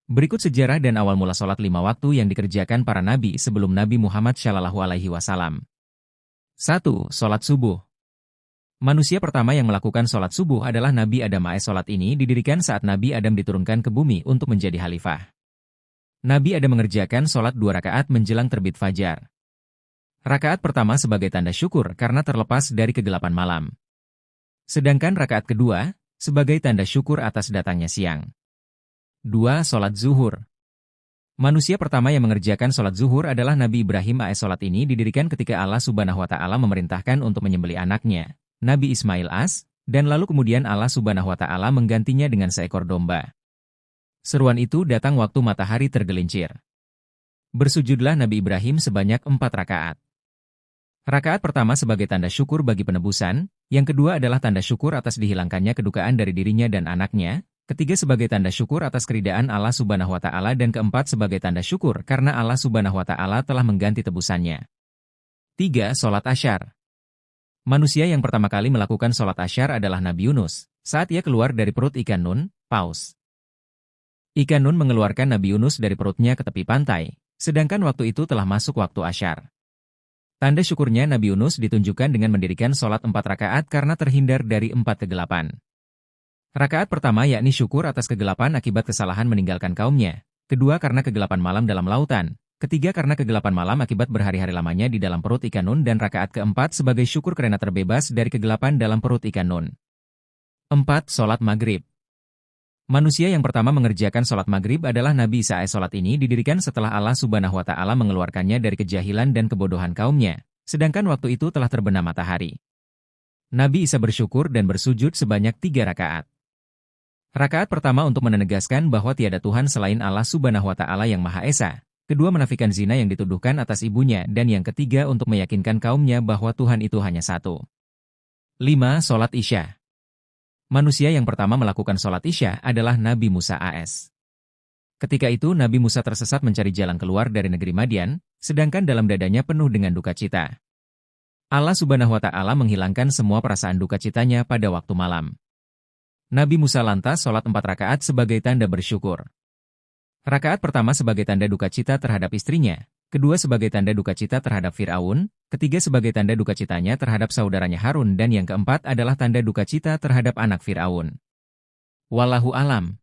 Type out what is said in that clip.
Berikut sejarah dan awal mula sholat 5 waktu yang dikerjakan para nabi sebelum Nabi Muhammad SAW. 1. Sholat subuh. Manusia pertama yang melakukan sholat subuh adalah Nabi Adam AS. Sholat ini didirikan saat Nabi Adam diturunkan ke bumi untuk menjadi khalifah. Nabi Adam mengerjakan sholat 2 rakaat menjelang terbit fajar. Rakaat pertama sebagai tanda syukur karena terlepas dari kegelapan malam. Sedangkan rakaat kedua, sebagai tanda syukur atas datangnya siang. 2. Sholat zuhur. Manusia pertama yang mengerjakan sholat zuhur adalah Nabi Ibrahim AS. Sholat ini didirikan ketika Allah Subhanahu wa Ta'ala memerintahkan untuk menyembelih anaknya, Nabi Ismail AS, dan lalu kemudian Allah Subhanahu wa Ta'ala menggantinya dengan seekor domba. Seruan itu datang waktu matahari tergelincir. Bersujudlah Nabi Ibrahim sebanyak 4 rakaat. Rakaat pertama sebagai tanda syukur bagi penebusan, yang kedua adalah tanda syukur atas dihilangkannya kedukaan dari dirinya dan anaknya, ketiga sebagai tanda syukur atas keridaan Allah Subhanahu wa Ta'ala, dan keempat sebagai tanda syukur karena Allah Subhanahu wa Ta'ala telah mengganti tebusannya. 3. Sholat Asyar. Manusia yang pertama kali melakukan sholat Asyar adalah Nabi Yunus, saat ia keluar dari perut ikan Nun, paus. Ikan Nun mengeluarkan Nabi Yunus dari perutnya ke tepi pantai, sedangkan waktu itu telah masuk waktu Asyar. Tanda syukurnya Nabi Yunus ditunjukkan dengan mendirikan sholat 4 rakaat karena terhindar dari 4 kegelapan. Rakaat pertama yakni syukur atas kegelapan akibat kesalahan meninggalkan kaumnya, kedua karena kegelapan malam dalam lautan, ketiga karena kegelapan malam akibat berhari-hari lamanya di dalam perut ikan Nun, dan rakaat keempat sebagai syukur karena terbebas dari kegelapan dalam perut ikan Nun. 4. Sholat Maghrib. Manusia yang pertama mengerjakan sholat Maghrib adalah Nabi Isa AS. Sholat ini didirikan setelah Allah Subhanahu wa Ta'ala mengeluarkannya dari kejahilan dan kebodohan kaumnya, sedangkan waktu itu telah terbenam matahari. Nabi Isa bersyukur dan bersujud sebanyak 3 rakaat. Rakaat pertama untuk menegaskan bahwa tiada Tuhan selain Allah Subhanahu wa Ta'ala yang Maha Esa, kedua menafikan zina yang dituduhkan atas ibunya, dan yang ketiga untuk meyakinkan kaumnya bahwa Tuhan itu hanya satu. 5. Sholat Isya. Manusia yang pertama melakukan sholat Isya adalah Nabi Musa AS. Ketika itu Nabi Musa tersesat mencari jalan keluar dari negeri Madian, sedangkan dalam dadanya penuh dengan duka cita. Allah Subhanahu wa Ta'ala menghilangkan semua perasaan duka citanya pada waktu malam. Nabi Musa lantas sholat 4 rakaat sebagai tanda bersyukur. Rakaat pertama sebagai tanda duka cita terhadap istrinya, kedua sebagai tanda duka cita terhadap Fir'aun, ketiga sebagai tanda duka citanya terhadap saudaranya Harun, dan yang keempat adalah tanda duka cita terhadap anak Fir'aun. Wallahu alam.